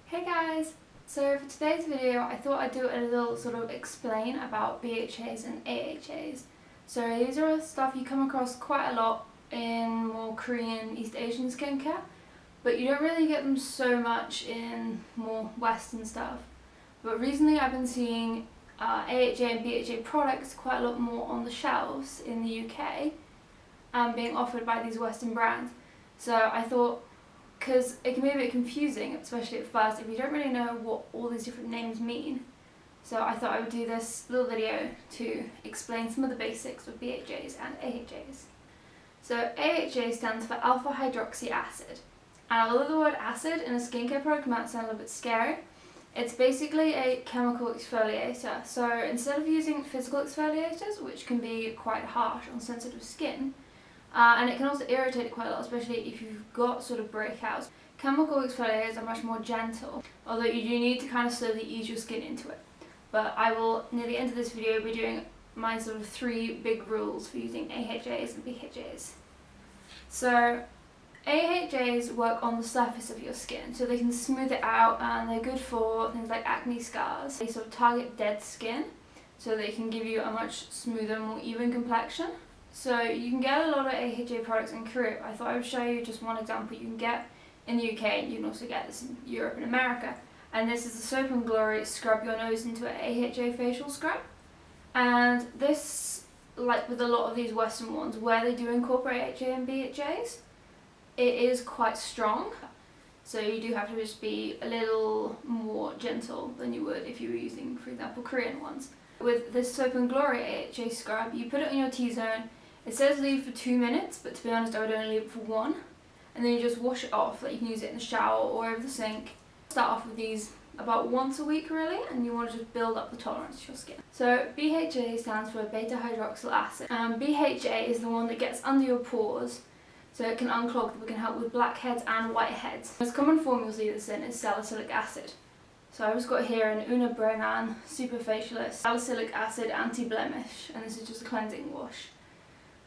Hey guys! So for today's video I thought I'd do a little sort of explain about BHAs and AHAs. So these are stuff you come across quite a lot in more Korean, East Asian skincare, but you don't really get them so much in more Western stuff. But recently I've been seeing AHA and BHA products quite a lot more on the shelves in the UK being offered by these Western brands. So I thought, because it can be a bit confusing, especially at first, if you don't really know what all these different names mean. So I thought I would do this little video to explain some of the basics of BHAs and AHAs. So AHA stands for alpha hydroxy acid. And although the word acid in a skincare product might sound a little bit scary, it's basically a chemical exfoliator. So instead of using physical exfoliators, which can be quite harsh on sensitive skin, and it can also irritate it quite a lot, especially if you've got sort of breakouts. Chemical exfoliators are much more gentle, although you do need to kind of slowly ease your skin into it. But I will, near the end of this video, be doing my sort of 3 big rules for using AHAs and BHAs. So AHAs work on the surface of your skin, so they can smooth it out, and they're good for things like acne scars. They sort of target dead skin, so they can give you a much smoother, more even complexion. So you can get a lot of AHA products in Korea. I thought I would show you just one example you can get in the UK, and you can also get this in Europe and America. And this is the Soap and Glory Scrub Your Nose into an AHA facial scrub. And this, like with a lot of these Western ones, where they do incorporate AHA and BHAs, it is quite strong. So you do have to just be a little more gentle than you would if you were using, for example, Korean ones. With this Soap and Glory AHA scrub, you put it on your T-zone. It says leave for 2 minutes, but to be honest I would only leave it for 1. And then you just wash it off. Like, you can use it in the shower or over the sink. Start off with these about once a week really, and you want to just build up the tolerance to your skin. So BHA stands for beta hydroxyl acid. BHA is the one that gets under your pores, so it can unclog them. It can help with blackheads and whiteheads. The most common form you'll see this in is salicylic acid. So I've just got here an Una Brennan Super Facialist Salicylic Acid Anti-Blemish, and this is just a cleansing wash.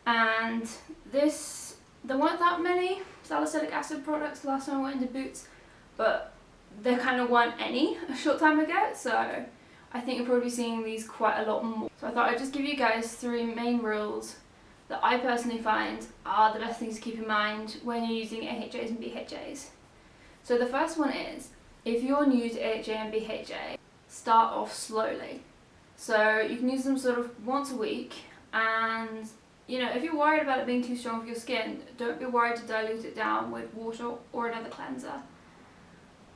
And this, there weren't that many salicylic acid products the last time I went into Boots, but there kind of weren't any a short time ago, so I think you're probably seeing these quite a lot more. So I thought I'd just give you guys 3 main rules that I personally find are the best things to keep in mind when you're using AHAs and BHAs. So the first one is, if you're new to AHA and BHA, start off slowly. So you can use them sort of once a week, and you know, if you're worried about it being too strong for your skin, don't be worried to dilute it down with water or another cleanser,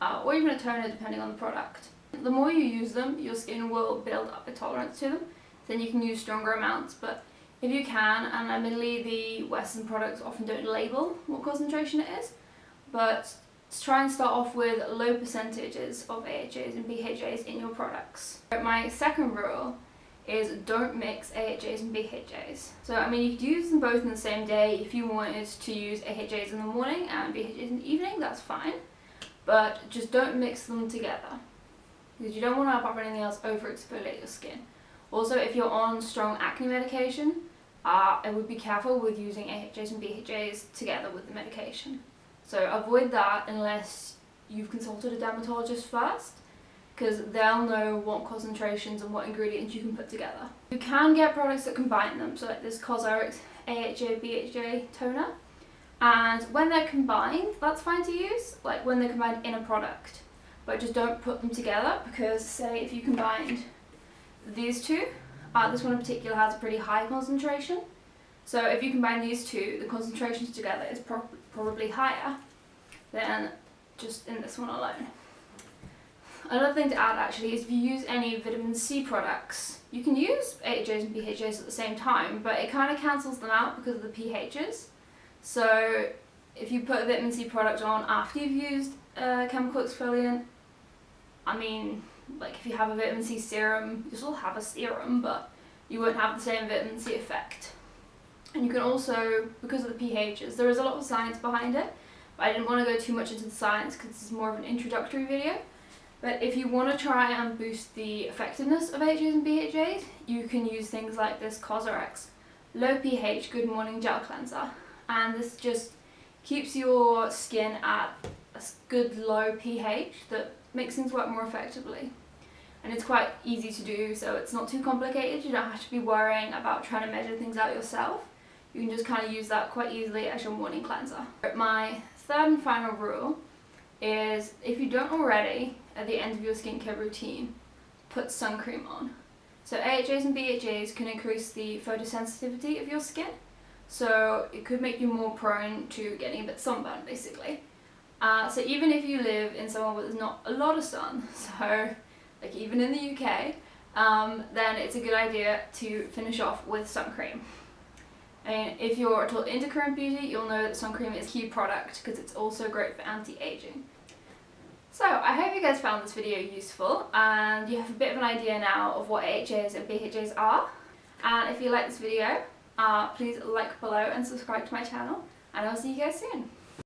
or even a toner depending on the product. The more you use them, your skin will build up a tolerance to them, then you can use stronger amounts. But if you can, and admittedly the Western products often don't label what concentration it is, but try and start off with low percentages of AHAs and BHAs in your products. My second rule is don't mix AHAs and BHAs. So I mean, you could use them both in the same day. If you wanted to use AHAs in the morning and BHAs in the evening, that's fine, but just don't mix them together, because you don't want to, apart from anything else, over exfoliate your skin. Also, if you're on strong acne medication, I would be careful with using AHAs and BHAs together with the medication. So avoid that unless you've consulted a dermatologist first, because they'll know what concentrations and what ingredients you can put together. You can get products that combine them, so like this Cosrx AHA BHA toner, and when they're combined, that's fine to use, like when they're combined in a product, but just don't put them together, because say if you combined these two, this one in particular has a pretty high concentration, so if you combine these two, the concentrations together is probably higher than just in this one alone. Another thing to add actually is, if you use any vitamin C products, you can use AHAs and BHAs at the same time, but it kind of cancels them out because of the pHs. So if you put a vitamin C product on after you've used a chemical exfoliant, I mean, like if you have a vitamin C serum, you still have a serum, but you won't have the same vitamin C effect. And you can also, because of the pHs, there is a lot of science behind it, but I didn't want to go too much into the science because this is more of an introductory video. But if you want to try and boost the effectiveness of AHAs and BHAs, you can use things like this Cosrx Low pH Good Morning Gel Cleanser. And this just keeps your skin at a good low pH that makes things work more effectively. And it's quite easy to do, so it's not too complicated. You don't have to be worrying about trying to measure things out yourself. You can just kind of use that quite easily as your morning cleanser. My third and final rule is, if you don't already, at the end of your skincare routine, put sun cream on. So AHAs and BHAs can increase the photosensitivity of your skin, so it could make you more prone to getting a bit sunburned basically. So even if you live in somewhere where there's not a lot of sun, so like even in the UK, then it's a good idea to finish off with sun cream. And if you're at all into Korean beauty, you'll know that sun cream is a key product because it's also great for anti-aging. So I hope you guys found this video useful and you have a bit of an idea now of what AHAs and BHAs are. And if you like this video, please like below and subscribe to my channel, and I'll see you guys soon.